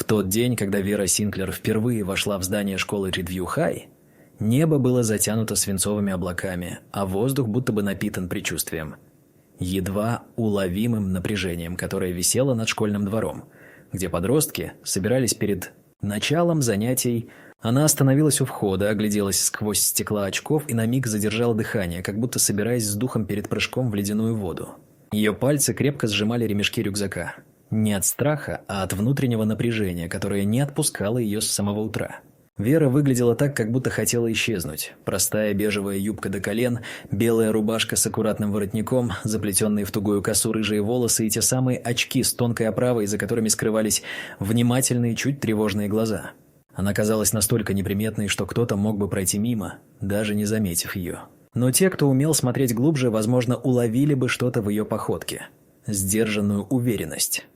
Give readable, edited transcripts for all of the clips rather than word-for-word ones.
тот день, когда Вера Синклер впервые вошла в здание школы Ридвью-Хай, небо было затянуто свинцовыми облаками, а воздух будто бы напитан предчувствием. Едва уловимым напряжением, которое висело над школьным двором, где подростки собирались перед началом занятий. Она остановилась у входа, огляделась сквозь стекла очков и на миг задержала дыхание, как будто собираясь с духом перед прыжком в ледяную воду. Ее пальцы крепко сжимали ремешки рюкзака. Не от страха, а от внутреннего напряжения, которое не отпускало ее с самого утра. Вера выглядела так, как будто хотела исчезнуть. Простая бежевая юбка до колен, белая рубашка с аккуратным воротником, заплетенные в тугую косу рыжие волосы и те самые очки с тонкой оправой, за которыми скрывались внимательные, чуть тревожные глаза. Она казалась настолько неприметной, что кто-то мог бы пройти мимо, даже не заметив ее. Но те, кто умел смотреть глубже, возможно, уловили бы что-то в ее походке. Сдержанную уверенность,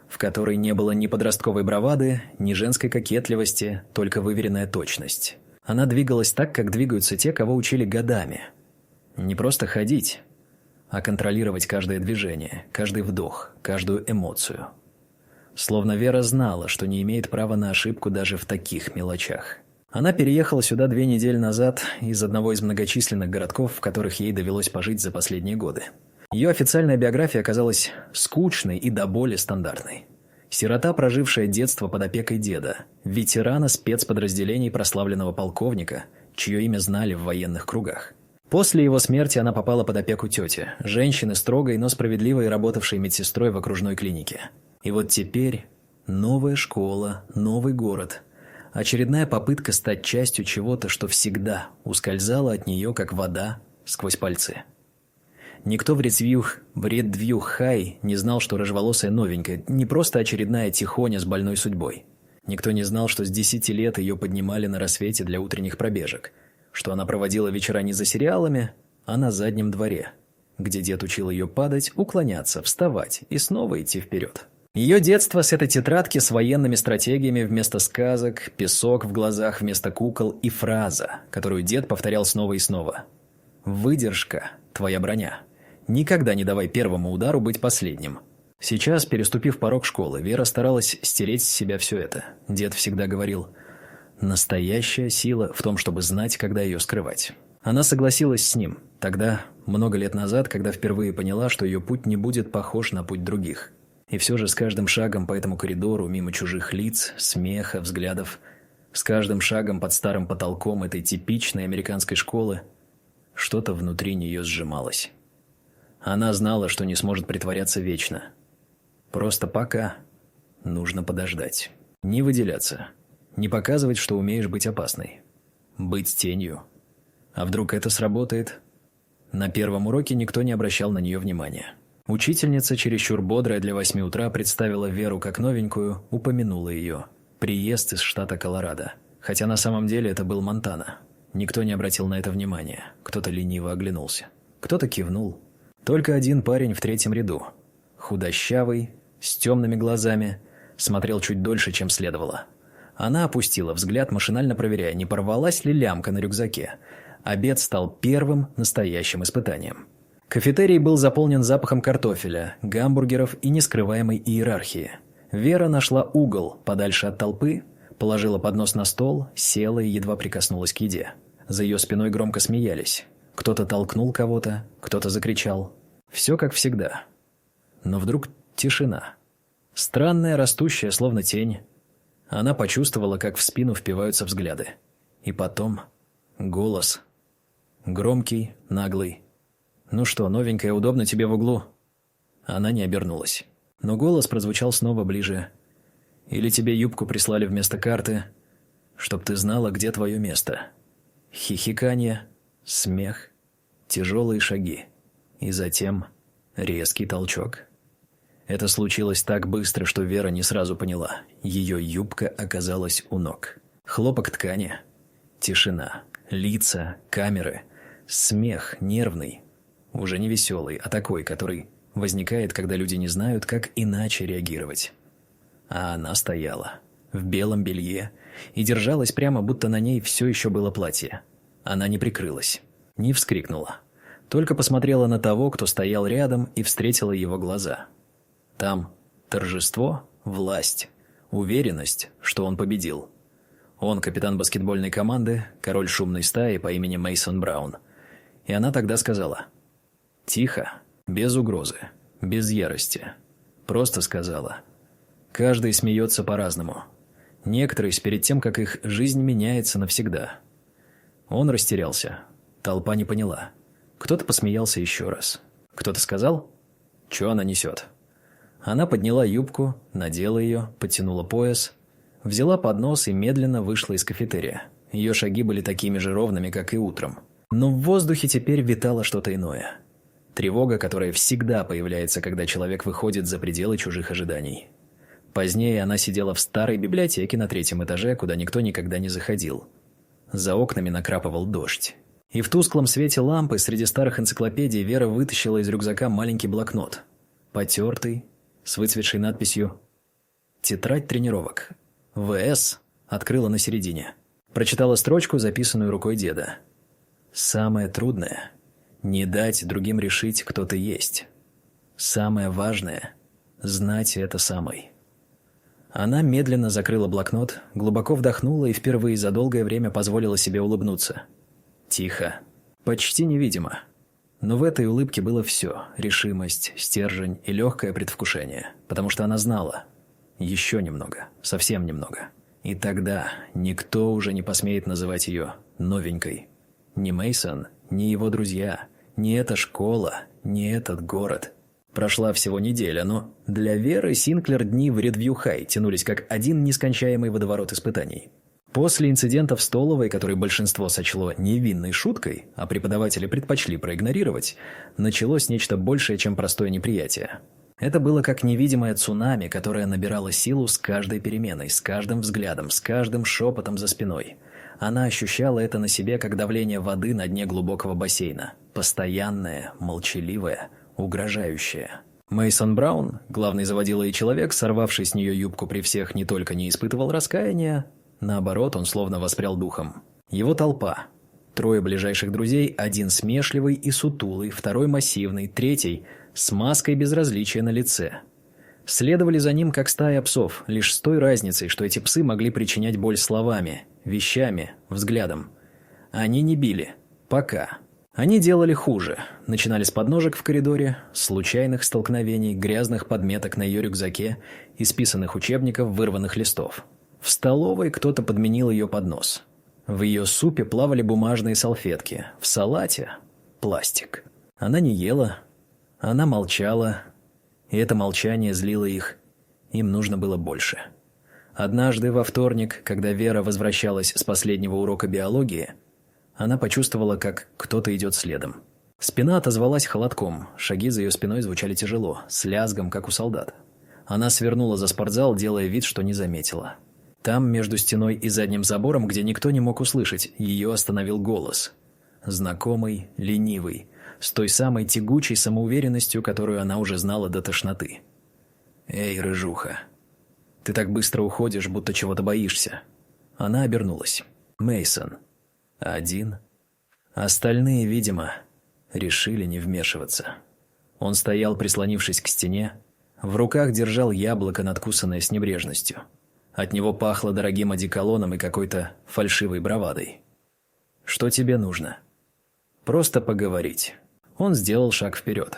в которой не было ни подростковой бравады, ни женской кокетливости, только выверенная точность. Она двигалась так, как двигаются те, кого учили годами. Не просто ходить, а контролировать каждое движение, каждый вдох, каждую эмоцию. Словно Вера знала, что не имеет права на ошибку даже в таких мелочах. Она переехала сюда 2 недели назад из одного из многочисленных городков, в которых ей довелось пожить за последние годы. Ее официальная биография оказалась скучной и до боли стандартной. Сирота, прожившая детство под опекой деда, ветерана спецподразделений прославленного полковника, чье имя знали в военных кругах. После его смерти она попала под опеку тети, женщины строгой, но справедливой, работавшей медсестрой в окружной клинике. И вот теперь новая школа, новый город, очередная попытка стать частью чего-то, что всегда ускользало от нее, как вода сквозь пальцы. Никто в Ридвью-Хай не знал, что рыжеволосая новенькая не просто очередная тихоня с больной судьбой. Никто не знал, что с 10 лет ее поднимали на рассвете для утренних пробежек, что она проводила вечера не за сериалами, а на заднем дворе, где дед учил ее падать, уклоняться, вставать и снова идти вперед. Ее детство с этой тетрадки с военными стратегиями вместо сказок, песок в глазах вместо кукол и фраза, которую дед повторял снова и снова. «Выдержка – твоя броня. Никогда не давай первому удару быть последним». Сейчас, переступив порог школы, Вера старалась стереть с себя все это. Дед всегда говорил: «Настоящая сила в том, чтобы знать, когда ее скрывать». Она согласилась с ним тогда, много лет назад, когда впервые поняла, что ее путь не будет похож на путь других. И все же с каждым шагом по этому коридору, мимо чужих лиц, смеха, взглядов, с каждым шагом под старым потолком этой типичной американской школы, что-то внутри нее сжималось. Она знала, что не сможет притворяться вечно. Просто пока нужно подождать. Не выделяться. Не показывать, что умеешь быть опасной. Быть тенью. А вдруг это сработает? На первом уроке никто не обращал на нее внимания. Учительница, чересчур бодрая для 8 утра, представила Веру как новенькую, упомянула ее. Приезд из штата Колорадо. Хотя на самом деле это был Монтана. Никто не обратил на это внимания. Кто-то лениво оглянулся. Кто-то кивнул. Только один парень в 3-м ряду. Худощавый, с темными глазами, смотрел чуть дольше, чем следовало. Она опустила взгляд, машинально проверяя, не порвалась ли лямка на рюкзаке. Обед стал первым настоящим испытанием. Кафетерий был заполнен запахом картофеля, гамбургеров и нескрываемой иерархии. Вера нашла угол подальше от толпы, положила поднос на стол, села и едва прикоснулась к еде. За ее спиной громко смеялись. Кто-то толкнул кого-то, кто-то закричал. Все как всегда. Но вдруг тишина. Странная, растущая, словно тень. Она почувствовала, как в спину впиваются взгляды. И потом голос. Громкий, наглый. «Ну что, новенькая, удобно тебе в углу?» Она не обернулась. Но голос прозвучал снова ближе. «Или тебе юбку прислали вместо карты, чтоб ты знала, где твое место?» Хихиканье, смех, тяжелые шаги. И затем резкий толчок. Это случилось так быстро, что Вера не сразу поняла. Ее юбка оказалась у ног. Хлопок ткани. Тишина. Лица, камеры. Смех нервный. Уже не веселый, а такой, который возникает, когда люди не знают, как иначе реагировать. А она стояла в белом белье и держалась прямо, будто на ней все еще было платье. Она не прикрылась, не вскрикнула. Только посмотрела на того, кто стоял рядом, и встретила его глаза. Там торжество, власть, Уверенность, что он победил. Он капитан баскетбольной команды, король шумной стаи по имени Мейсон Браун. И она тогда сказала: «Тихо, без угрозы, без ярости». Просто сказала: «Каждый смеется по-разному. Некоторые перед тем, как их жизнь меняется навсегда». Он растерялся. Толпа не поняла. Кто-то посмеялся еще раз. Кто-то сказал: «Чё она несет?» Она подняла юбку, надела ее, подтянула пояс, взяла поднос и медленно вышла из кафетерия. Ее шаги были такими же ровными, как и утром. Но в воздухе теперь витало что-то иное. Тревога, которая всегда появляется, когда человек выходит за пределы чужих ожиданий. Позднее она сидела в старой библиотеке на 3-м этаже, куда никто никогда не заходил. За окнами накрапывал дождь. И в тусклом свете лампы среди старых энциклопедий Вера вытащила из рюкзака маленький блокнот. Потертый, с выцветшей надписью «Тетрадь тренировок». ВС открыла на середине. Прочитала строчку, записанную рукой деда. «Самое трудное – не дать другим решить, кто ты есть. Самое важное – знать это самой». Она медленно закрыла блокнот, глубоко вдохнула и впервые за долгое время позволила себе улыбнуться. Тихо, почти невидимо. Но в этой улыбке было все – решимость, стержень и легкое предвкушение, потому что она знала. Еще немного, совсем немного. И тогда никто уже не посмеет называть ее новенькой. Ни Мейсон, ни его друзья, ни эта школа, ни этот город. Прошла всего неделя, но для Веры Синклер дни в Ридвью-Хай тянулись как один нескончаемый водоворот испытаний. После инцидента в столовой, который большинство сочло невинной шуткой, а преподаватели предпочли проигнорировать, началось нечто большее, чем простое неприятие. Это было как невидимое цунами, которое набирало силу с каждой переменой, с каждым взглядом, с каждым шепотом за спиной. Она ощущала это на себе, как давление воды на дне глубокого бассейна. Постоянное, молчаливое, угрожающее. Мейсон Браун, главный заводила и человек, сорвавший с нее юбку при всех, не только не испытывал раскаяния, наоборот, он словно воспрял духом. Его толпа. 3 ближайших друзей, один смешливый и сутулый, 2 массивный, 3 с маской безразличия на лице. Следовали за ним, как стая псов, лишь с той разницей, что эти псы могли причинять боль словами, вещами, взглядом. Они не били. Пока. Они делали хуже. Начинали с подножек в коридоре, случайных столкновений, грязных подметок на ее рюкзаке, исписанных учебников, вырванных листов. В столовой кто-то подменил ее поднос. В ее супе плавали бумажные салфетки, в салате – пластик. Она не ела, она молчала, и это молчание злило их. Им нужно было больше. Однажды во вторник, когда Вера возвращалась с последнего урока биологии, она почувствовала, как кто-то идет следом. Спина отозвалась холодком, шаги за ее спиной звучали тяжело, с лязгом, как у солдат. Она свернула за спортзал, делая вид, что не заметила. Там, между стеной и задним забором, где никто не мог услышать, ее остановил голос. Знакомый, ленивый, с той самой тягучей самоуверенностью, которую она уже знала до тошноты. «Эй, рыжуха, ты так быстро уходишь, будто чего-то боишься». Она обернулась. Мейсон. Один. Остальные, видимо, решили не вмешиваться. Он стоял, прислонившись к стене, в руках держал яблоко, надкусанное с небрежностью. От него пахло дорогим одеколоном и какой-то фальшивой бравадой. «Что тебе нужно?» «Просто поговорить». Он сделал шаг вперед.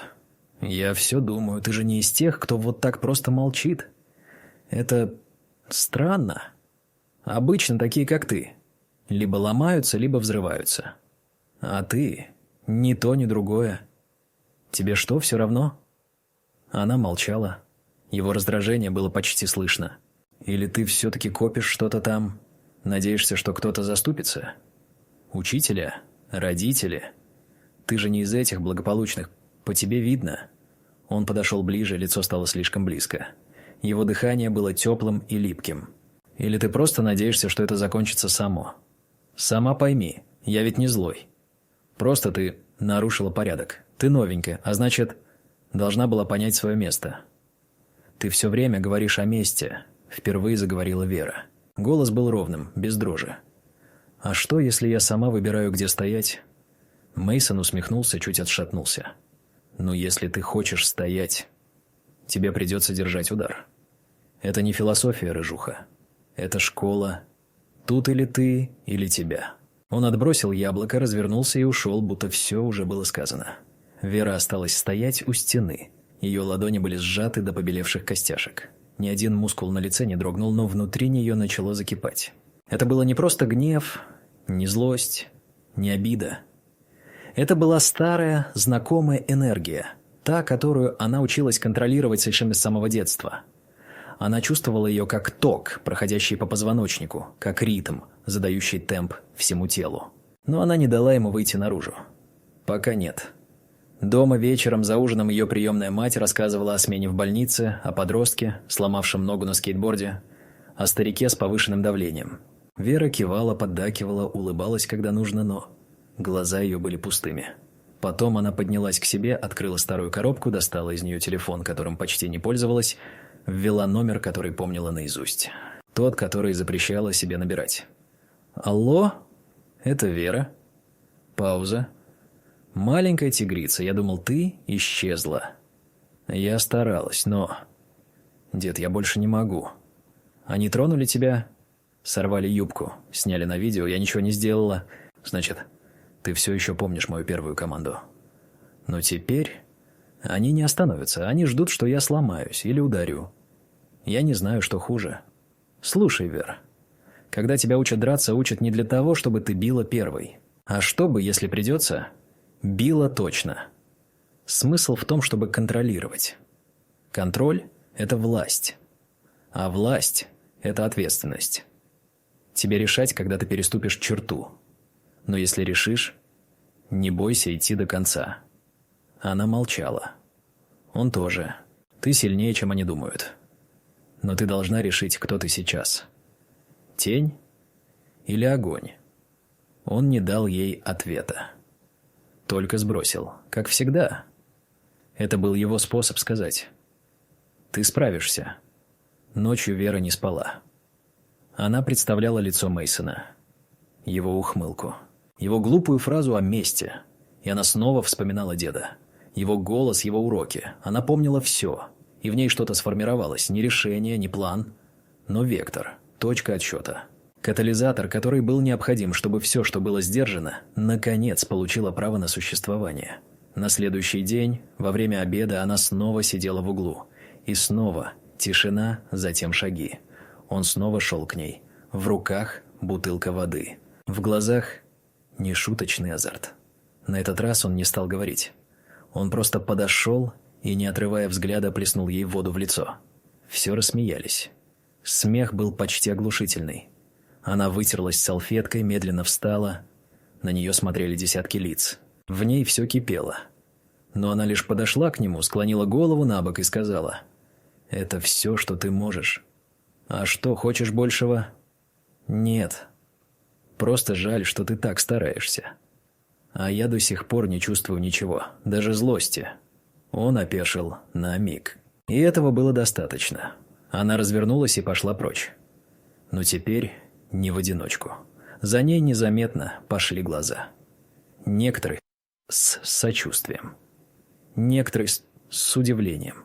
«Я все думаю, ты же не из тех, кто вот так просто молчит. Это странно. Обычно такие, как ты, либо ломаются, либо взрываются. А ты ни то, ни другое. Тебе что, все равно?» Она молчала. Его раздражение было почти слышно. «Или ты все-таки копишь что-то там? Надеешься, что кто-то заступится? Учителя? Родители? Ты же не из этих благополучных. По тебе видно». Он подошел ближе, лицо стало слишком близко. Его дыхание было теплым и липким. «Или ты просто надеешься, что это закончится само? Сама пойми, я ведь не злой. Просто ты нарушила порядок. Ты новенькая, а значит, должна была понять свое место. Ты все время говоришь о месте», — впервые заговорила Вера. Голос был ровным, без дрожи. «А что, если я сама выбираю, где стоять?» Мейсон усмехнулся, чуть отшатнулся. «Ну, если ты хочешь стоять, тебе придется держать удар. Это не философия, рыжуха. Это школа. Тут или ты, или тебя. Он отбросил яблоко, развернулся и ушел, будто все уже было сказано. Вера осталась стоять у стены. Ее ладони были сжаты до побелевших костяшек. Ни один мускул на лице не дрогнул, но внутри нее начало закипать. Это было не просто гнев, не злость, не обида. Это была старая, знакомая энергия, та, которую она училась контролировать совершенно с самого детства. Она чувствовала ее как ток, проходящий по позвоночнику, как ритм, задающий темп всему телу. Но она не дала ему выйти наружу. Пока нет. Дома вечером за ужином ее приемная мать рассказывала о смене в больнице, о подростке, сломавшем ногу на скейтборде, о старике с повышенным давлением. Вера кивала, поддакивала, улыбалась, когда нужно, но глаза ее были пустыми. Потом она поднялась к себе, открыла старую коробку, достала из нее телефон, которым почти не пользовалась, ввела номер, который помнила наизусть. Тот, который запрещала себе набирать. «Алло? Это Вера?» Пауза. «Маленькая тигрица, я думал, ты исчезла. Я старалась, но... Дед, я больше не могу. Они тронули тебя? Сорвали юбку, сняли на видео, я ничего не сделала. Значит, ты все еще помнишь мою первую команду. Но теперь они не остановятся, они ждут, что я сломаюсь или ударю. Я не знаю, что хуже. Слушай, Вер, когда тебя учат драться, учат не для того, чтобы ты била первой, а чтобы, если придется... Била точно. Смысл в том, чтобы контролировать. Контроль – это власть. А власть – это ответственность. Тебе решать, когда ты переступишь черту. Но если решишь, не бойся идти до конца. Она молчала. Он тоже. Ты сильнее, чем они думают. Но ты должна решить, кто ты сейчас. Тень или огонь? Он не дал ей ответа. Только сбросил, как всегда. Это был его способ сказать. «Ты справишься». Ночью Вера не спала. Она представляла лицо Мейсона, его ухмылку, его глупую фразу о мести, и она снова вспоминала деда. Его голос, его уроки. Она помнила все, и в ней что-то сформировалось, не решение, не план, но вектор, точка отсчета. Катализатор, который был необходим, чтобы все, что было сдержано, наконец получило право на существование. На следующий день, во время обеда, она снова сидела в углу. И снова тишина, затем шаги. Он снова шел к ней. В руках бутылка воды. В глазах нешуточный азарт. На этот раз он не стал говорить. Он просто подошел и, не отрывая взгляда, плеснул ей воду в лицо. Все рассмеялись. Смех был почти оглушительный. Она вытерлась салфеткой, медленно встала. На нее смотрели десятки лиц. В ней все кипело. Но она лишь подошла к нему, склонила голову на бок и сказала: «Это все, что ты можешь. А что, хочешь большего?» «Нет. Просто жаль, что ты так стараешься. А я до сих пор не чувствую ничего, даже злости». Он опешил на миг. И этого было достаточно. Она развернулась и пошла прочь. Но теперь... не в одиночку. За ней незаметно пошли глаза. Некоторые с сочувствием. Некоторые с удивлением.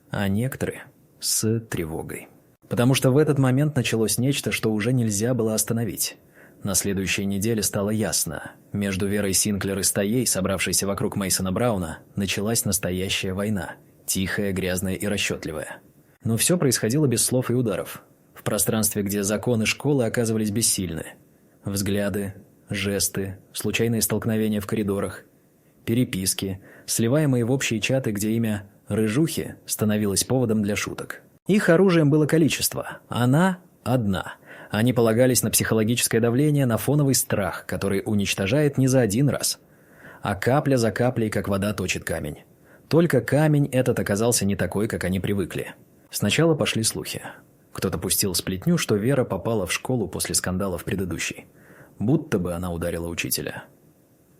А некоторые с тревогой. Потому что в этот момент началось нечто, что уже нельзя было остановить. На следующей неделе стало ясно. Между Верой Синклер и стаей, собравшейся вокруг Мейсона Брауна, началась настоящая война. Тихая, грязная и расчетливая. Но все происходило без слов и ударов. В пространстве, где законы школы оказывались бессильны. Взгляды, жесты, случайные столкновения в коридорах, переписки, сливаемые в общие чаты, где имя «Рыжухи» становилось поводом для шуток. Их оружием было количество, она одна. Они полагались на психологическое давление, на фоновый страх, который уничтожает не за один раз, а капля за каплей, как вода точит камень. Только камень этот оказался не такой, как они привыкли. Сначала пошли слухи. Кто-то пустил сплетню, что Вера попала в школу после скандала в предыдущей. Будто бы она ударила учителя.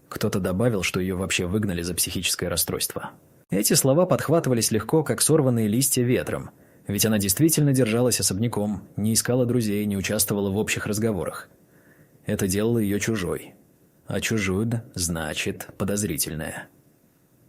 Кто-то добавил, что ее вообще выгнали за психическое расстройство. Эти слова подхватывались легко, как сорванные листья ветром. Ведь она действительно держалась особняком, не искала друзей, не участвовала в общих разговорах. Это делало ее чужой. А чужой значит подозрительная.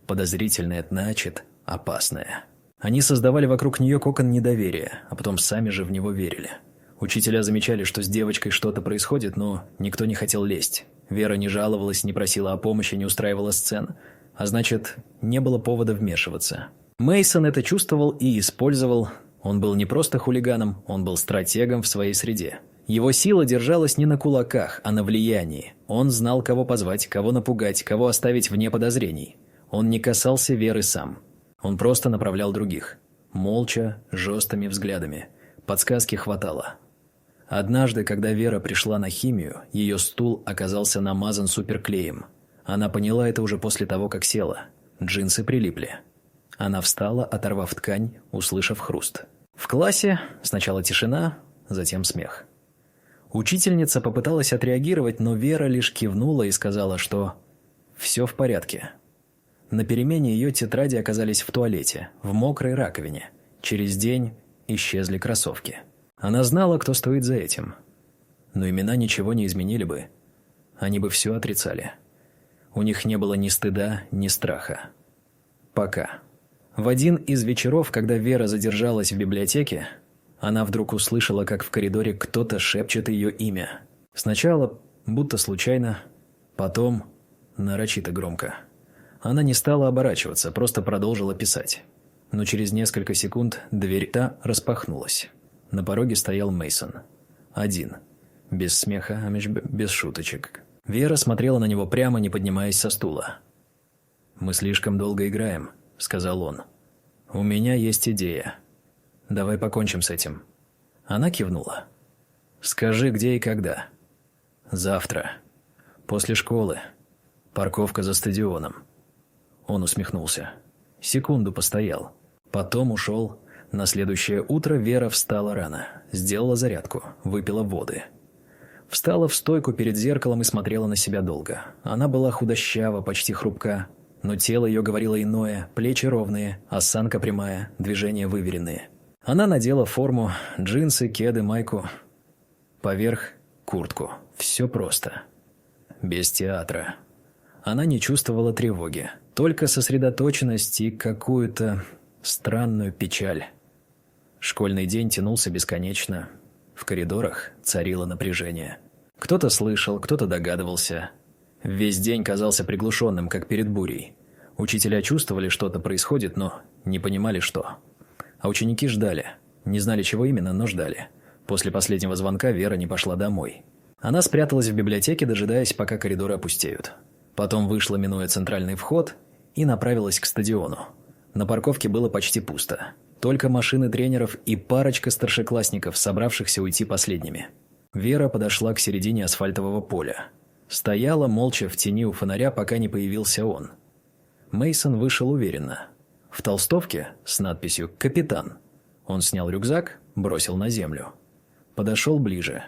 Подозрительное значит опасное. Они создавали вокруг нее кокон недоверия, а потом сами же в него верили. Учителя замечали, что с девочкой что-то происходит, но никто не хотел лезть. Вера не жаловалась, не просила о помощи, не устраивала сцен, а значит, не было повода вмешиваться. Мейсон это чувствовал и использовал. Он был не просто хулиганом, он был стратегом в своей среде. Его сила держалась не на кулаках, а на влиянии. Он знал, кого позвать, кого напугать, кого оставить вне подозрений. Он не касался Веры сам. Он просто направлял других. Молча, жесткими взглядами. Подсказки хватало. Однажды, когда Вера пришла на химию, ее стул оказался намазан суперклеем. Она поняла это уже после того, как села. Джинсы прилипли. Она встала, оторвав ткань, услышав хруст. В классе сначала тишина, затем смех. Учительница попыталась отреагировать, но Вера лишь кивнула и сказала, что «все в порядке». На перемене ее тетради оказались в туалете, в мокрой раковине. Через день исчезли кроссовки. Она знала, кто стоит за этим. Но имена ничего не изменили бы. Они бы все отрицали. У них не было ни стыда, ни страха. Пока. В один из вечеров, когда Вера задержалась в библиотеке, она вдруг услышала, как в коридоре кто-то шепчет ее имя. Сначала будто случайно, потом нарочито громко. Она не стала оборачиваться, просто продолжила писать. Но через несколько секунд дверь распахнулась. На пороге стоял Мейсон. Один. Без смеха, без шуточек. Вера смотрела на него прямо, не поднимаясь со стула. «Мы слишком долго играем», — сказал он. «У меня есть идея. Давай покончим с этим». Она кивнула. «Скажи, где и когда». «Завтра. После школы. Парковка за стадионом». Он усмехнулся. Секунду постоял. Потом ушел. На следующее утро Вера встала рано. Сделала зарядку. Выпила воды. Встала в стойку перед зеркалом и смотрела на себя долго. Она была худощава, почти хрупка. Но тело ее говорило иное. Плечи ровные, осанка прямая, движения выверенные. Она надела форму, джинсы, кеды, майку. Поверх куртку. Все просто. Без театра. Она не чувствовала тревоги. Только сосредоточенность и какую-то странную печаль. Школьный день тянулся бесконечно. В коридорах царило напряжение. Кто-то слышал, кто-то догадывался. Весь день казался приглушенным, как перед бурей. Учителя чувствовали, что-то происходит, но не понимали, что. А ученики ждали. Не знали, чего именно, но ждали. После последнего звонка Вера не пошла домой. Она спряталась в библиотеке, дожидаясь, пока коридоры опустеют. Потом вышла, минуя центральный вход, и направилась к стадиону. На парковке было почти пусто. Только машины тренеров и парочка старшеклассников, собравшихся уйти последними. Вера подошла к середине асфальтового поля. Стояла молча в тени у фонаря, пока не появился он. Мейсон вышел уверенно. В толстовке с надписью «Капитан». Он снял рюкзак, бросил на землю. Подошел ближе.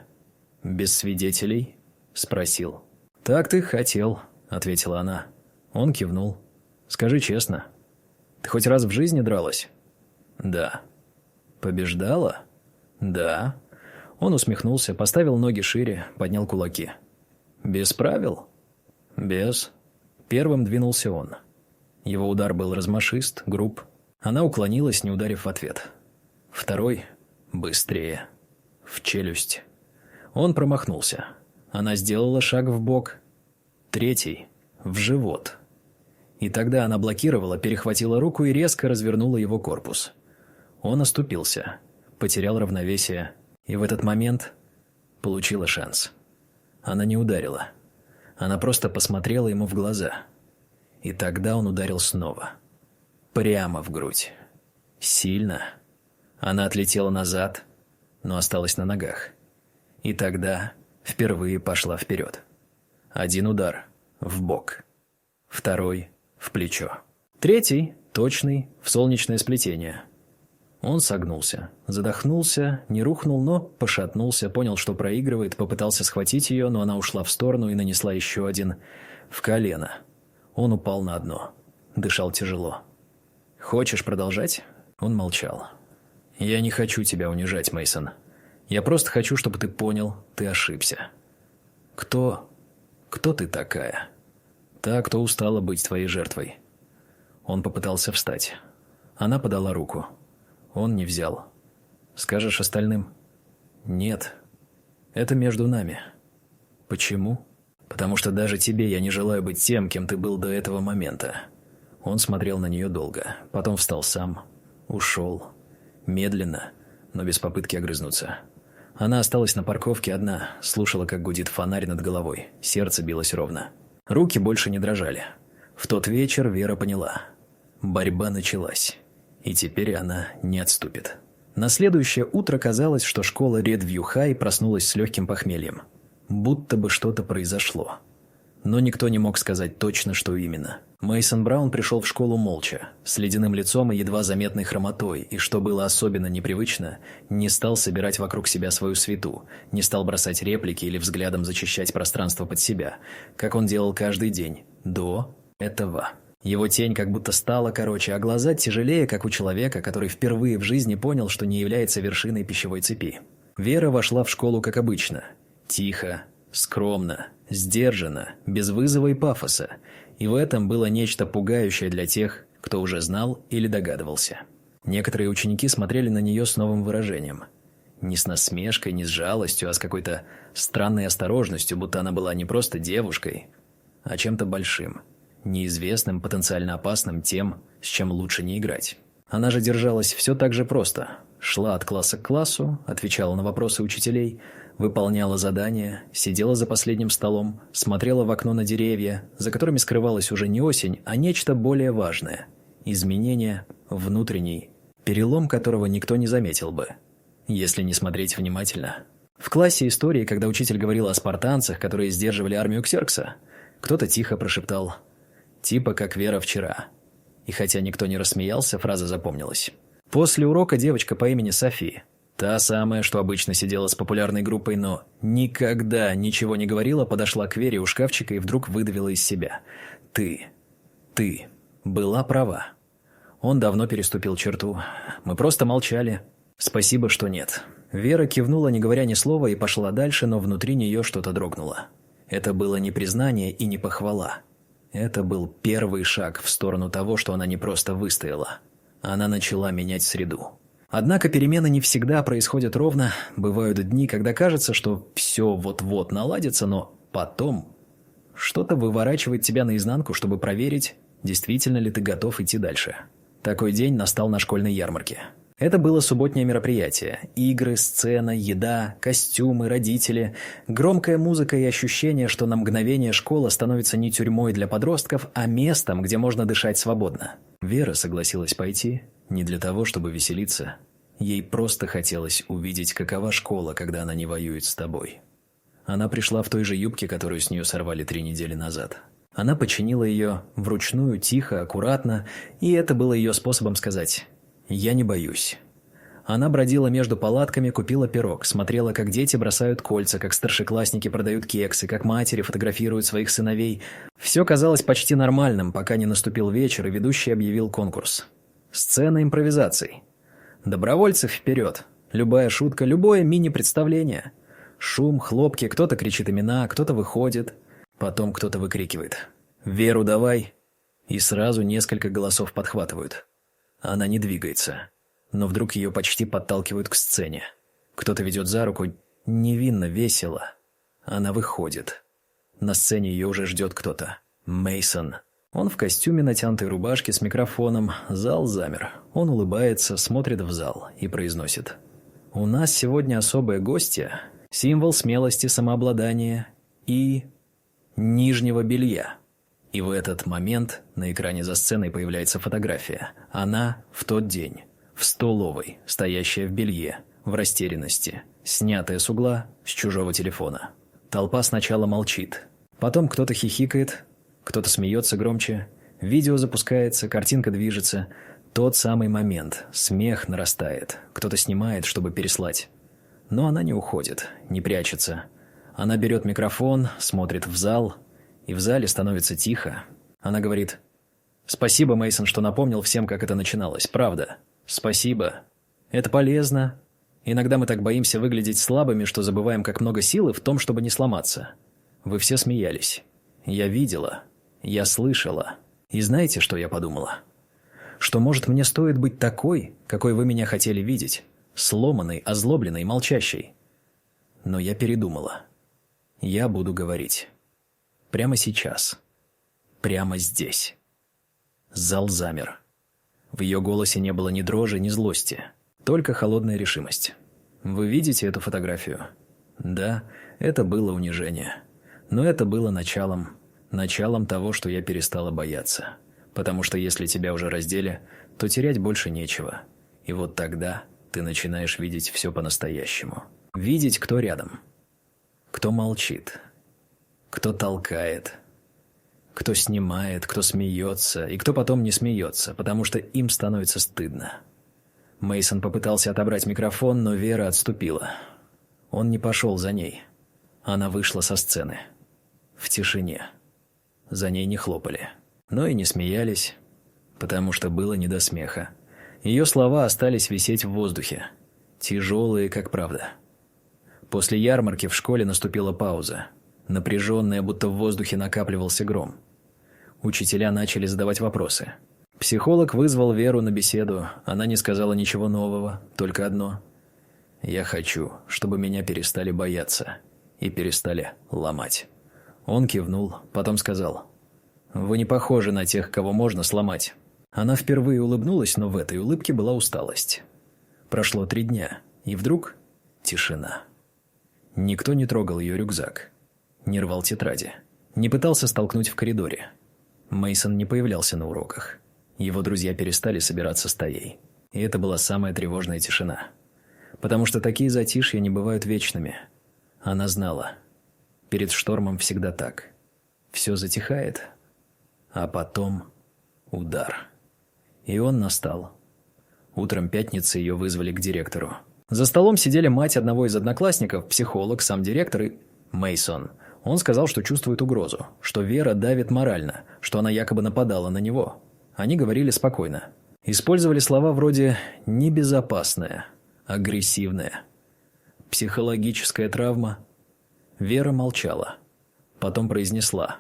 «Без свидетелей?» – спросил. «Так ты хотел», – ответила она. Он кивнул. «Скажи честно, ты хоть раз в жизни дралась?» «Да». «Побеждала?» «Да». Он усмехнулся, поставил ноги шире, поднял кулаки. «Без правил?» «Без». Первым двинулся он. Его удар был размашист, груб. Она уклонилась, не ударив в ответ. Второй – быстрее. В челюсть. Он промахнулся. Она сделала шаг вбок. Третий – в живот. И тогда она блокировала, перехватила руку и резко развернула его корпус. Он оступился, потерял равновесие, и в этот момент получила шанс. Она не ударила. Она просто посмотрела ему в глаза. И тогда он ударил снова. Прямо в грудь. Сильно. Она отлетела назад, но осталась на ногах. И тогда впервые пошла вперед. Один удар в бок. Второй в плечо. Третий, точный, в солнечное сплетение. Он согнулся, задохнулся, не рухнул, но пошатнулся, понял, что проигрывает, попытался схватить ее, но она ушла в сторону и нанесла еще один в колено. Он упал на дно. Дышал тяжело. «Хочешь продолжать?» Он молчал. «Я не хочу тебя унижать, Мейсон. Я просто хочу, чтобы ты понял, ты ошибся. Кто ты такая? Та, кто устала быть твоей жертвой». Он попытался встать. Она подала руку. Он не взял. «Скажешь остальным?» «Нет. Это между нами». «Почему?» «Потому что даже тебе я не желаю быть тем, кем ты был до этого момента». Он смотрел на нее долго, потом встал сам, ушел. Медленно, но без попытки огрызнуться. Она осталась на парковке одна, слушала, как гудит фонарь над головой, сердце билось ровно. Руки больше не дрожали. В тот вечер Вера поняла. Борьба началась, и теперь она не отступит. На следующее утро казалось, что школа Редвью Хай проснулась с легким похмельем. Будто бы что-то произошло. Но никто не мог сказать точно, что именно. Мейсон Браун пришел в школу молча, с ледяным лицом и едва заметной хромотой, и, что было особенно непривычно, не стал собирать вокруг себя свою свиту, не стал бросать реплики или взглядом зачищать пространство под себя, как он делал каждый день, до этого. Его тень как будто стала короче, а глаза тяжелее, как у человека, который впервые в жизни понял, что не является вершиной пищевой цепи. Вера вошла в школу как обычно. Тихо, скромно, сдержанно, без вызова и пафоса. И в этом было нечто пугающее для тех, кто уже знал или догадывался. Некоторые ученики смотрели на нее с новым выражением. Не с насмешкой, не с жалостью, а с какой-то странной осторожностью, будто она была не просто девушкой, а чем-то большим, неизвестным, потенциально опасным, тем, с чем лучше не играть. Она же держалась все так же просто. Шла от класса к классу, отвечала на вопросы учителей, выполняла задания, сидела за последним столом, смотрела в окно на деревья, за которыми скрывалась уже не осень, а нечто более важное – изменение внутренний, перелом которого никто не заметил бы, если не смотреть внимательно. В классе истории, когда учитель говорил о спартанцах, которые сдерживали армию Ксеркса, кто-то тихо прошептал «типа как Вера вчера». И хотя никто не рассмеялся, фраза запомнилась. После урока девочка по имени Софи, та самая, что обычно сидела с популярной группой, но никогда ничего не говорила, подошла к Вере у шкафчика и вдруг выдавила из себя. Ты была права. Он давно переступил черту. Мы просто молчали. Спасибо, что нет». Вера кивнула, не говоря ни слова, и пошла дальше, но внутри нее что-то дрогнуло. Это было не признание и не похвала. Это был первый шаг в сторону того, что она не просто выстояла. Она начала менять среду. Однако перемены не всегда происходят ровно. Бывают дни, когда кажется, что все вот-вот наладится, но потом что-то выворачивает тебя наизнанку, чтобы проверить, действительно ли ты готов идти дальше. Такой день настал на школьной ярмарке. Это было субботнее мероприятие. Игры, сцена, еда, костюмы, родители, громкая музыка и ощущение, что на мгновение школа становится не тюрьмой для подростков, а местом, где можно дышать свободно. Вера согласилась пойти не для того, чтобы веселиться. Ей просто хотелось увидеть, какова школа, когда она не воюет с тобой. Она пришла в той же юбке, которую с нее сорвали 3 недели назад. Она починила ее вручную, тихо, аккуратно, и это было ее способом сказать «я не боюсь». Она бродила между палатками, купила пирог, смотрела, как дети бросают кольца, как старшеклассники продают кексы, как матери фотографируют своих сыновей. Все казалось почти нормальным, пока не наступил вечер, и ведущий объявил конкурс. Сцена импровизаций. Добровольцы вперед. Любая шутка, любое мини-представление. Шум, хлопки, кто-то кричит имена, кто-то выходит. Потом кто-то выкрикивает «Веру давай!» И сразу несколько голосов подхватывают. Она не двигается. Но вдруг ее почти подталкивают к сцене. Кто-то ведет за руку, невинно, весело. Она выходит. На сцене ее уже ждет кто-то. Мейсон. Он в костюме, натянутой рубашке, с микрофоном. Зал замер. Он улыбается, смотрит в зал и произносит: «У нас сегодня особое гостье, символ смелости, самообладания и нижнего белья». И в этот момент на экране за сценой появляется фотография. Она в тот день. В столовой, стоящая в белье, в растерянности, снятая с угла, с чужого телефона. Толпа сначала молчит. Потом кто-то хихикает, кто-то смеется громче. Видео запускается, картинка движется. Тот самый момент. Смех нарастает. Кто-то снимает, чтобы переслать. Но она не уходит, не прячется. Она берет микрофон, смотрит в зал, и в зале становится тихо. Она говорит: «Спасибо, Мейсон, что напомнил всем, как это начиналось. Правда. Спасибо. Это полезно. Иногда мы так боимся выглядеть слабыми, что забываем, как много силы в том, чтобы не сломаться. Вы все смеялись. Я видела. Я слышала. И знаете, что я подумала? Что, может, мне стоит быть такой, какой вы меня хотели видеть, сломанной, озлобленной, молчащей. Но я передумала. Я буду говорить. Прямо сейчас. Прямо здесь. Зал замер. В ее голосе не было ни дрожи, ни злости, только холодная решимость. Вы видите эту фотографию? Да, это было унижение. Но это было началом того, что я перестала бояться. Потому что если тебя уже раздели, то терять больше нечего. И вот тогда ты начинаешь видеть все по-настоящему. Видеть, кто рядом. Кто молчит. Кто толкает. Кто снимает, кто смеется, и кто потом не смеется, потому что им становится стыдно. Мейсон попытался отобрать микрофон, но Вера отступила. Он не пошел за ней. Она вышла со сцены. В тишине. За ней не хлопали. Но и не смеялись, потому что было не до смеха. Ее слова остались висеть в воздухе. Тяжелые, как правда. После ярмарки в школе наступила пауза. Напряженная, будто в воздухе накапливался гром. Учителя начали задавать вопросы. Психолог вызвал Веру на беседу. Она не сказала ничего нового, только одно. «Я хочу, чтобы меня перестали бояться и перестали ломать». Он кивнул, потом сказал: «Вы не похожи на тех, кого можно сломать». Она впервые улыбнулась, но в этой улыбке была усталость. Прошло 3 дня, и вдруг тишина. Никто не трогал ее рюкзак. Не рвал тетради. Не пытался столкнуть в коридоре. Мейсон не появлялся на уроках. Его друзья перестали собираться стаей. И это была самая тревожная тишина. Потому что такие затишья не бывают вечными. Она знала. Перед штормом всегда так. Все затихает, а потом удар. И он настал. Утром пятницы ее вызвали к директору. За столом сидели мать одного из одноклассников, психолог, сам директор и Мейсон. Он сказал, что чувствует угрозу, что Вера давит морально, что она якобы нападала на него. Они говорили спокойно. Использовали слова вроде «небезопасная», «агрессивная», «психологическая травма». Вера молчала. Потом произнесла: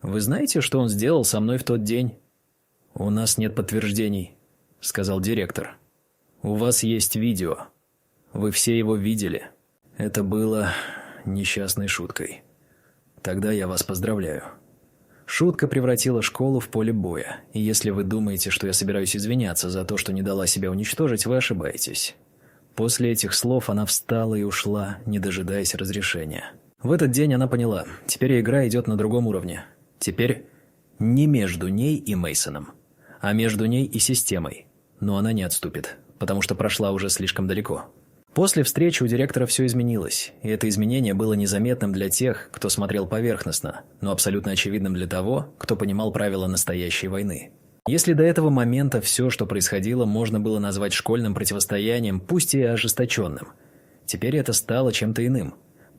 «Вы знаете, что он сделал со мной в тот день?» «У нас нет подтверждений», — сказал директор. «У вас есть видео. Вы все его видели. Это было несчастной шуткой. Тогда я вас поздравляю. Шутка превратила школу в поле боя, и если вы думаете, что я собираюсь извиняться за то, что не дала себя уничтожить, вы ошибаетесь». После этих слов она встала и ушла, не дожидаясь разрешения. В этот день она поняла, теперь игра идет на другом уровне. Теперь не между ней и Мейсоном, а между ней и системой. Но она не отступит, потому что прошла уже слишком далеко. После встречи у директора все изменилось, и это изменение было незаметным для тех, кто смотрел поверхностно, но абсолютно очевидным для того, кто понимал правила настоящей войны. Если до этого момента все, что происходило, можно было назвать школьным противостоянием, пусть и ожесточенным, теперь это стало чем-то иным.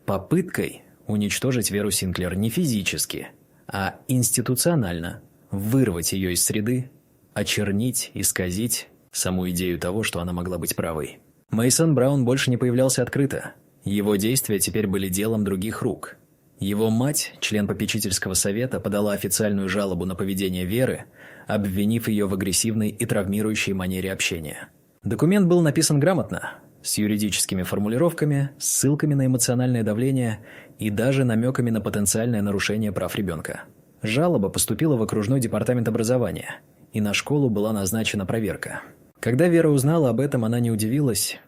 Попыткой уничтожить Веру Синклер не физически, а институционально, вырвать ее из среды, очернить, исказить саму идею того, что она могла быть правой. Мейсон Браун больше не появлялся открыто. Его действия теперь были делом других рук. Его мать, член попечительского совета, подала официальную жалобу на поведение Веры, обвинив ее в агрессивной и травмирующей манере общения. Документ был написан грамотно, с юридическими формулировками, ссылками на эмоциональное давление и даже намеками на потенциальное нарушение прав ребенка. Жалоба поступила в окружной департамент образования, и на школу была назначена проверка. Когда Вера узнала об этом, она не удивилась.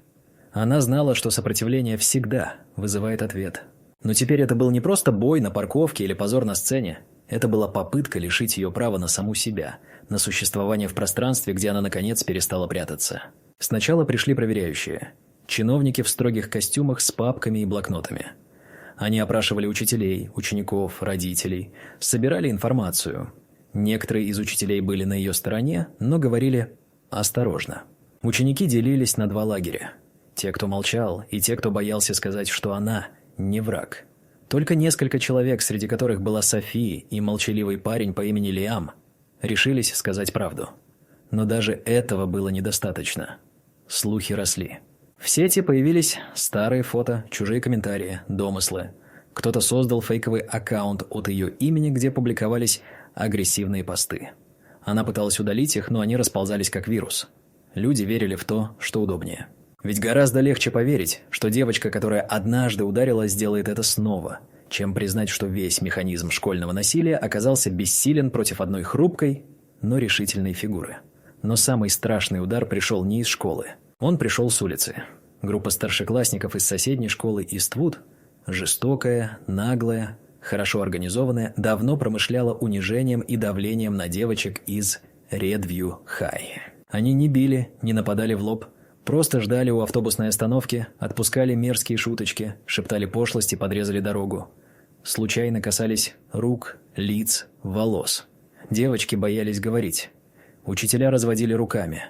Она знала, что сопротивление всегда вызывает ответ. Но теперь это был не просто бой на парковке или позор на сцене. Это была попытка лишить ее права на саму себя, на существование в пространстве, где она, наконец, перестала прятаться. Сначала пришли проверяющие. Чиновники в строгих костюмах с папками и блокнотами. Они опрашивали учителей, учеников, родителей, собирали информацию. Некоторые из учителей были на ее стороне, но говорили осторожно. Ученики делились на 2 лагеря. Те, кто молчал, и те, кто боялся сказать, что она не враг. Только несколько человек, среди которых была София и молчаливый парень по имени Лиам, решились сказать правду. Но даже этого было недостаточно. Слухи росли. В сети появились старые фото, чужие комментарии, домыслы. Кто-то создал фейковый аккаунт от ее имени, где публиковались агрессивные посты. Она пыталась удалить их, но они расползались как вирус. Люди верили в то, что удобнее. Ведь гораздо легче поверить, что девочка, которая однажды ударила, сделает это снова, чем признать, что весь механизм школьного насилия оказался бессилен против одной хрупкой, но решительной фигуры. Но самый страшный удар пришел не из школы. Он пришел с улицы. Группа старшеклассников из соседней школы Иствуд, жестокая, наглая, хорошо организованная, давно промышляла унижением и давлением на девочек из Редвью Хай. Они не били, не нападали в лоб, просто ждали у автобусной остановки, отпускали мерзкие шуточки, шептали пошлости, подрезали дорогу. Случайно касались рук, лиц, волос. Девочки боялись говорить. Учителя разводили руками.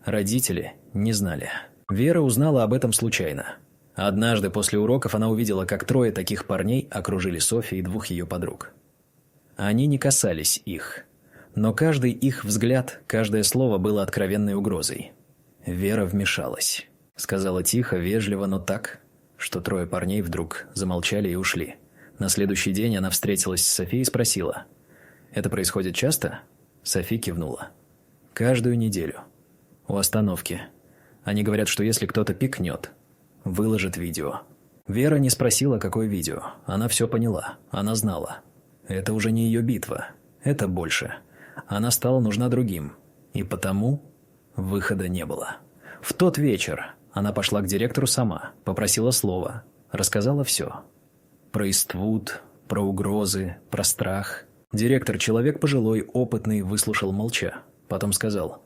Родители не знали. Вера узнала об этом случайно. Однажды после уроков она увидела, как 3 таких парней окружили Софи и 2 ее подруг. Они не касались их. Но каждый их взгляд, каждое слово было откровенной угрозой. Вера вмешалась. Сказала тихо, вежливо, но так, что 3 парней вдруг замолчали и ушли. На следующий день она встретилась с Софи и спросила: «Это происходит часто?» Софи кивнула. «Каждую неделю. У остановки. Они говорят, что если кто-то пикнет, выложит видео». Вера не спросила, какое видео. Она все поняла. Она знала. Это уже не ее битва. Это больше. Она стала нужна другим. И потому выхода не было. В тот вечер она пошла к директору сама, попросила слова, рассказала все. Про Иствуд, про угрозы, про страх. Директор, человек пожилой, опытный, выслушал молча. Потом сказал: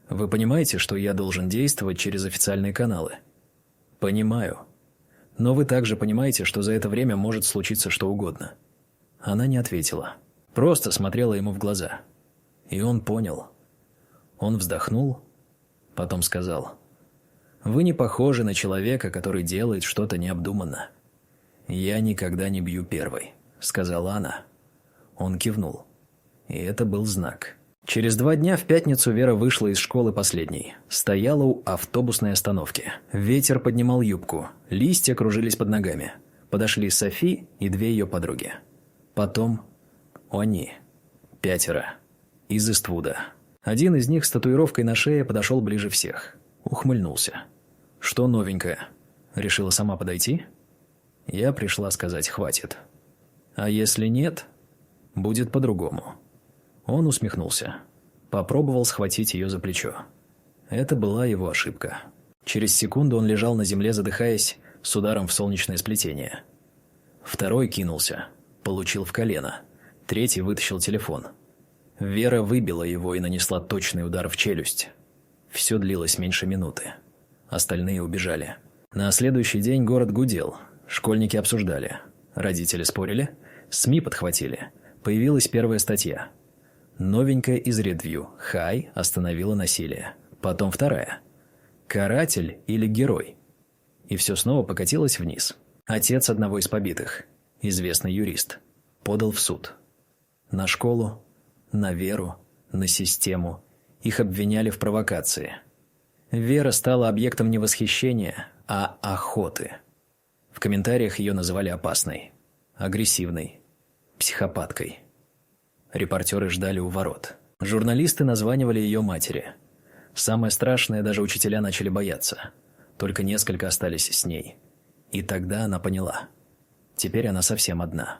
«Вы понимаете, что я должен действовать через официальные каналы?» «Понимаю. Но вы также понимаете, что за это время может случиться что угодно». Она не ответила. Просто смотрела ему в глаза. И он понял. Он вздохнул, потом сказал: «Вы не похожи на человека, который делает что-то необдуманно». «Я никогда не бью первой», — сказала она. Он кивнул. И это был знак. Через 2 дня в пятницу Вера вышла из школы последней. Стояла у автобусной остановки. Ветер поднимал юбку. Листья кружились под ногами. Подошли Софи и 2 ее подруги. Потом они. 5. Из Иствуда. Один из них с татуировкой на шее подошел ближе всех. Ухмыльнулся. «Что новенькое? Решила сама подойти?» Я пришла сказать «хватит». «А если нет, будет по-другому». Он усмехнулся. Попробовал схватить ее за плечо. Это была его ошибка. Через секунду он лежал на земле, задыхаясь, с ударом в солнечное сплетение. 2 кинулся. Получил в колено. 3 вытащил телефон. Вера выбила его и нанесла точный удар в челюсть. Все длилось меньше минуты. Остальные убежали. На следующий день город гудел. Школьники обсуждали. Родители спорили. СМИ подхватили. Появилась первая статья. Новенькая из Редвью Хай остановила насилие. Потом 2. Каратель или герой? И все снова покатилось вниз. Отец одного из побитых, известный юрист, подал в суд. На школу, на Веру, на систему. Их обвиняли в провокации. Вера стала объектом не восхищения, а охоты. В комментариях ее называли опасной, агрессивной, психопаткой. Репортеры ждали у ворот. Журналисты названивали ее матери. Самое страшное, даже учителя начали бояться. Только несколько остались с ней. И тогда она поняла. Теперь она совсем одна.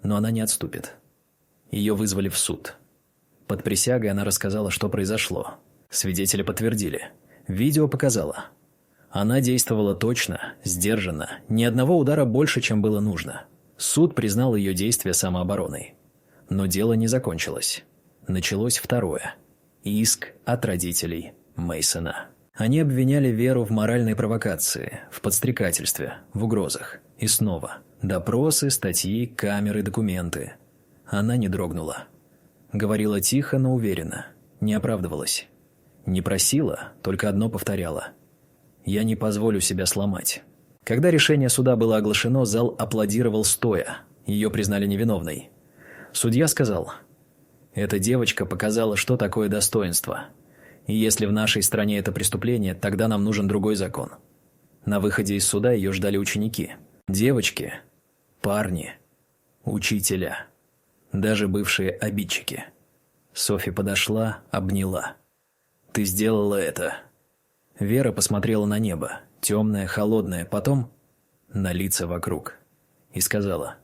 Но она не отступит. Ее вызвали в суд. Под присягой она рассказала, что произошло. Свидетели подтвердили. Видео показало. Она действовала точно, сдержанно, ни одного удара больше, чем было нужно. Суд признал ее действия самообороной. Но дело не закончилось. Началось 2. Иск от родителей Мейсона. Они обвиняли Веру в моральной провокации, в подстрекательстве, в угрозах. И снова. Допросы, статьи, камеры, документы. Она не дрогнула. Говорила тихо, но уверенно. Не оправдывалась. Не просила, только одно повторяла. «Я не позволю себя сломать». Когда решение суда было оглашено, зал аплодировал стоя. Ее признали невиновной. Судья сказал: «Эта девочка показала, что такое достоинство. И если в нашей стране это преступление, тогда нам нужен другой закон». На выходе из суда ее ждали ученики. Девочки, парни, учителя, даже бывшие обидчики. Софи подошла, обняла. «Ты сделала это». Вера посмотрела на небо, темное, холодное, потом на лица вокруг, и сказала: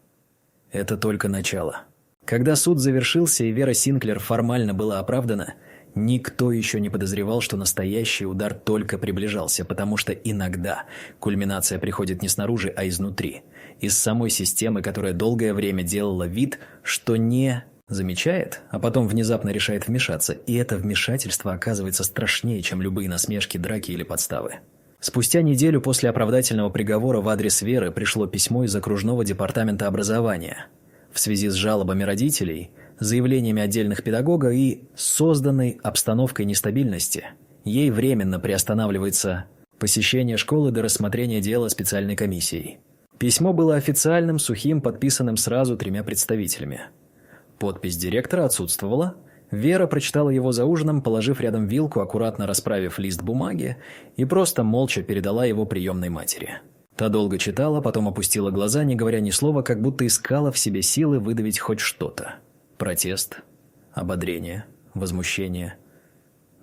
«Это только начало». Когда суд завершился и Вера Синклер формально была оправдана, никто еще не подозревал, что настоящий удар только приближался, потому что иногда кульминация приходит не снаружи, а изнутри, из самой системы, которая долгое время делала вид, что не замечает, а потом внезапно решает вмешаться, и это вмешательство оказывается страшнее, чем любые насмешки, драки или подставы. Спустя неделю после оправдательного приговора в адрес Веры пришло письмо из окружного департамента образования в связи с жалобами родителей, заявлениями отдельных педагогов и созданной обстановкой нестабильности. Ей временно приостанавливается посещение школы до рассмотрения дела специальной комиссией. Письмо было официальным, сухим, подписанным сразу 3 представителями. Подпись директора отсутствовала. Вера прочитала его за ужином, положив рядом вилку, аккуратно расправив лист бумаги, и просто молча передала его приемной матери. Та долго читала, потом опустила глаза, не говоря ни слова, как будто искала в себе силы выдавить хоть что-то. Протест, ободрение, возмущение.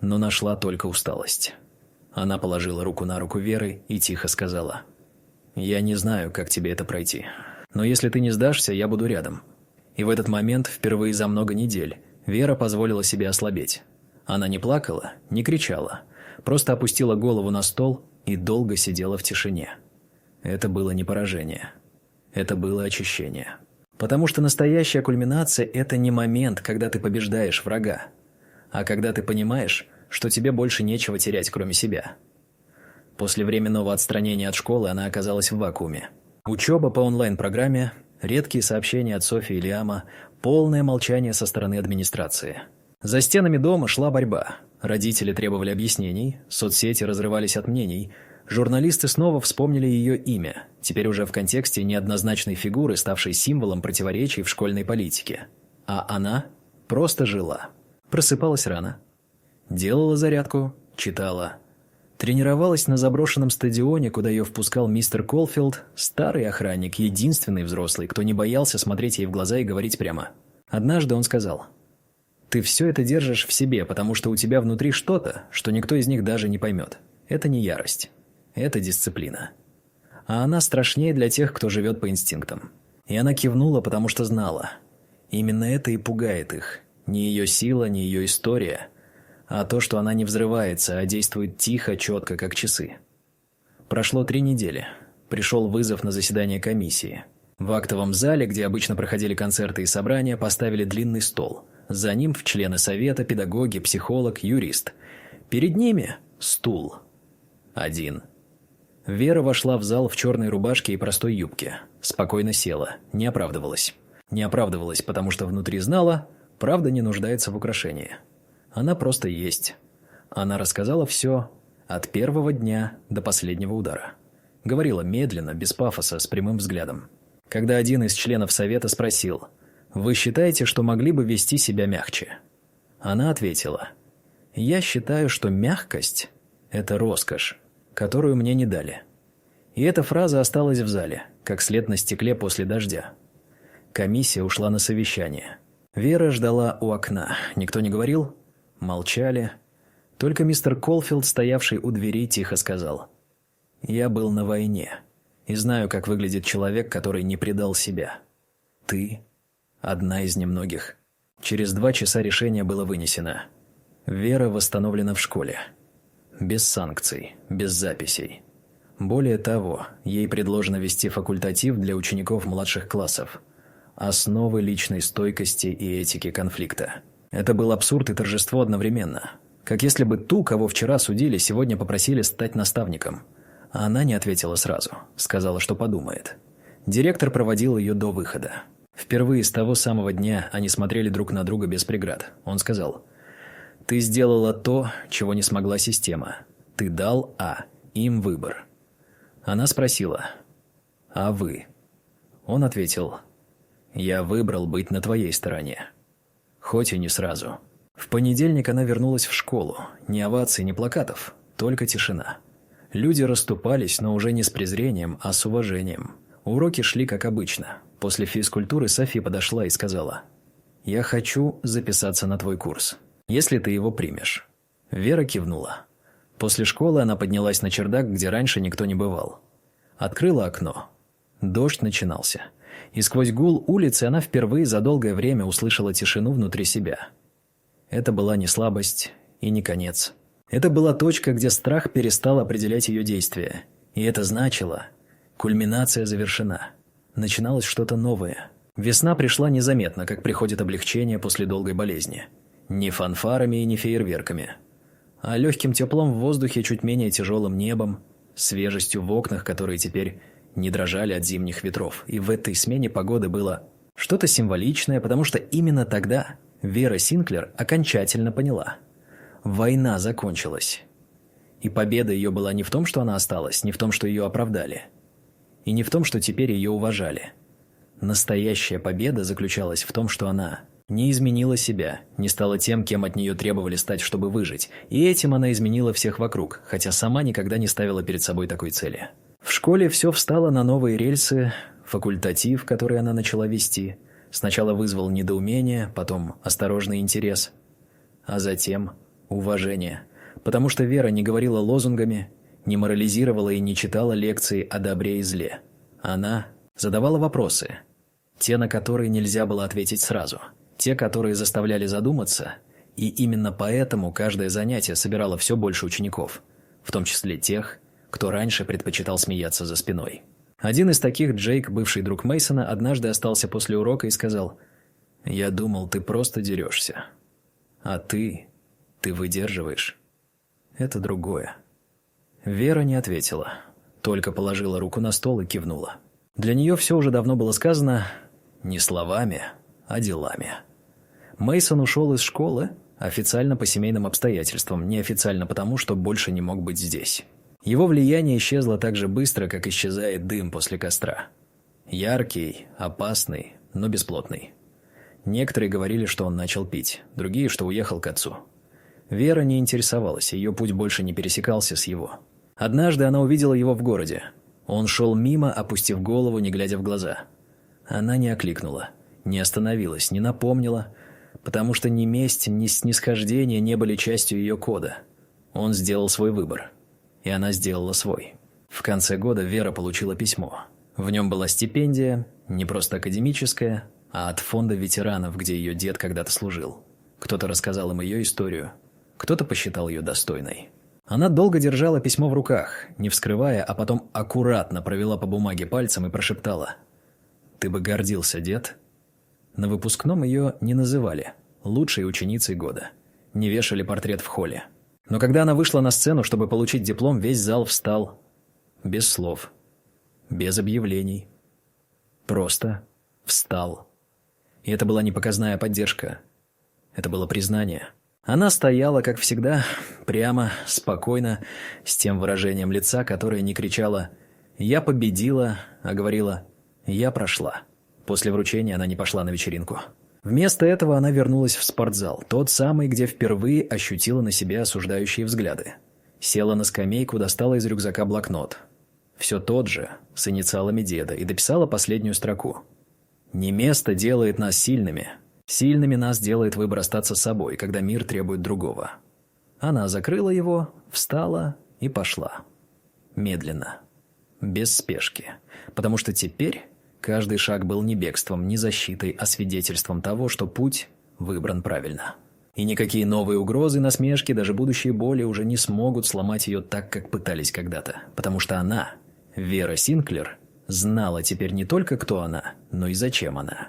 Но нашла только усталость. Она положила руку на руку Веры и тихо сказала: «Я не знаю, как тебе это пройти, но если ты не сдашься, я буду рядом». И в этот момент, впервые за много недель, Вера позволила себе ослабеть. Она не плакала, не кричала, просто опустила голову на стол и долго сидела в тишине. Это было не поражение. Это было очищение. Потому что настоящая кульминация – это не момент, когда ты побеждаешь врага, а когда ты понимаешь, что тебе больше нечего терять, кроме себя. После временного отстранения от школы она оказалась в вакууме. Учеба по онлайн-программе, редкие сообщения от Софи и Лиама, полное молчание со стороны администрации. За стенами дома шла борьба. Родители требовали объяснений, соцсети разрывались от мнений. Журналисты снова вспомнили ее имя, теперь уже в контексте неоднозначной фигуры, ставшей символом противоречий в школьной политике. А она просто жила. Просыпалась рано. Делала зарядку, читала. Тренировалась на заброшенном стадионе, куда ее впускал мистер Колфилд, старый охранник, единственный взрослый, кто не боялся смотреть ей в глаза и говорить прямо. Однажды он сказал: «Ты все это держишь в себе, потому что у тебя внутри что-то, что никто из них даже не поймет. Это не ярость. Это дисциплина. А она страшнее для тех, кто живет по инстинктам». И она кивнула, потому что знала. Именно это и пугает их. Не ее сила, не ее история, а то, что она не взрывается, а действует тихо, четко, как часы. Прошло 3 недели. Пришел вызов на заседание комиссии. В актовом зале, где обычно проходили концерты и собрания, поставили длинный стол. За ним члены совета, педагоги, психолог, юрист. Перед ними стул. Один. Вера вошла в зал в черной рубашке и простой юбке. Спокойно села, не оправдывалась. Не оправдывалась, потому что внутри знала, правда не нуждается в украшении. Она просто есть. Она рассказала все, от первого дня до последнего удара. Говорила медленно, без пафоса, с прямым взглядом. Когда один из членов совета спросил: «Вы считаете, что могли бы вести себя мягче?» Она ответила: «Я считаю, что мягкость – это роскошь, которую мне не дали». И эта фраза осталась в зале, как след на стекле после дождя. Комиссия ушла на совещание. Вера ждала у окна. Никто не говорил, молчали. Только мистер Колфилд, стоявший у двери, тихо сказал: «Я был на войне и знаю, как выглядит человек, который не предал себя. Ты – одна из немногих». Через 2 часа решение было вынесено. Вера восстановлена в школе. Без санкций, без записей. Более того, ей предложено вести факультатив для учеников младших классов. Основы личной стойкости и этики конфликта. Это был абсурд и торжество одновременно. Как если бы ту, кого вчера судили, сегодня попросили стать наставником. А она не ответила сразу. Сказала, что подумает. Директор проводил ее до выхода. Впервые с того самого дня они смотрели друг на друга без преград. Он сказал: «Ты сделала то, чего не смогла система. Ты дал им выбор». Она спросила: «А вы?» Он ответил: «Я выбрал быть на твоей стороне». Хоть и не сразу. В понедельник она вернулась в школу. Ни оваций, ни плакатов, только тишина. Люди расступались, но уже не с презрением, а с уважением. Уроки шли как обычно. После физкультуры Софи подошла и сказала: «Я хочу записаться на твой курс, если ты его примешь». Вера кивнула. После школы она поднялась на чердак, где раньше никто не бывал. Открыла окно. Дождь начинался. И сквозь гул улицы она впервые за долгое время услышала тишину внутри себя. Это была не слабость и не конец. Это была точка, где страх перестал определять ее действия. И это значило: кульминация завершена. Начиналось что-то новое. Весна пришла незаметно, как приходит облегчение после долгой болезни. Не фанфарами и не фейерверками, а легким теплом в воздухе, чуть менее тяжелым небом, свежестью в окнах, которые теперь не дрожали от зимних ветров. И в этой смене погоды было что-то символичное, потому что именно тогда Вера Синклер окончательно поняла: война закончилась. И победа ее была не в том, что она осталась, не в том, что ее оправдали, и не в том, что теперь ее уважали. Настоящая победа заключалась в том, что она не изменила себя, не стала тем, кем от нее требовали стать, чтобы выжить, и этим она изменила всех вокруг, хотя сама никогда не ставила перед собой такой цели. В школе все встало на новые рельсы, факультатив, который она начала вести, сначала вызвал недоумение, потом осторожный интерес, а затем уважение, потому что Вера не говорила лозунгами, не морализировала и не читала лекции о добре и зле. Она задавала вопросы, те, на которые нельзя было ответить сразу, те, которые заставляли задуматься, и именно поэтому каждое занятие собирало все больше учеников, в том числе тех, кто раньше предпочитал смеяться за спиной. Один из таких, Джейк, бывший друг Мейсона, однажды остался после урока и сказал: «Я думал, ты просто дерешься. А ты выдерживаешь. Это другое». Вера не ответила, только положила руку на стол и кивнула. Для нее все уже давно было сказано не словами, а делами. Мейсон ушел из школы официально по семейным обстоятельствам, неофициально потому, что больше не мог быть здесь. Его влияние исчезло так же быстро, как исчезает дым после костра. Яркий, опасный, но бесплотный. Некоторые говорили, что он начал пить, другие, что уехал к отцу. Вера не интересовалась, ее путь больше не пересекался с его. Однажды она увидела его в городе. Он шел мимо, опустив голову, не глядя в глаза. Она не окликнула, не остановилась, не напомнила, потому что ни месть, ни снисхождение не были частью ее кода. Он сделал свой выбор, и она сделала свой. В конце года Вера получила письмо. В нем была стипендия, не просто академическая, а от фонда ветеранов, где ее дед когда-то служил. Кто-то рассказал им ее историю, кто-то посчитал ее достойной. Она долго держала письмо в руках, не вскрывая, а потом аккуратно провела по бумаге пальцем и прошептала: «Ты бы гордился, дед». На выпускном ее не называли лучшей ученицей года, не вешали портрет в холле. Но когда она вышла на сцену, чтобы получить диплом, весь зал встал без слов, без объявлений. Просто встал. И это была не показная поддержка, это было признание. Она стояла, как всегда, прямо, спокойно, с тем выражением лица, которое не кричало «Я победила», а говорила «Я прошла». После вручения она не пошла на вечеринку. Вместо этого она вернулась в спортзал, тот самый, где впервые ощутила на себе осуждающие взгляды. Села на скамейку, достала из рюкзака блокнот. Все тот же, с инициалами деда, и дописала последнюю строку. «Не место делает нас сильными. Сильными нас делает выбор остаться собой, когда мир требует другого». Она закрыла его, встала и пошла. Медленно, без спешки, потому что теперь каждый шаг был не бегством, не защитой, а свидетельством того, что путь выбран правильно. И никакие новые угрозы, насмешки, даже будущие боли уже не смогут сломать ее так, как пытались когда-то, потому что она, Вера Синклер, знала теперь не только, кто она, но и зачем она.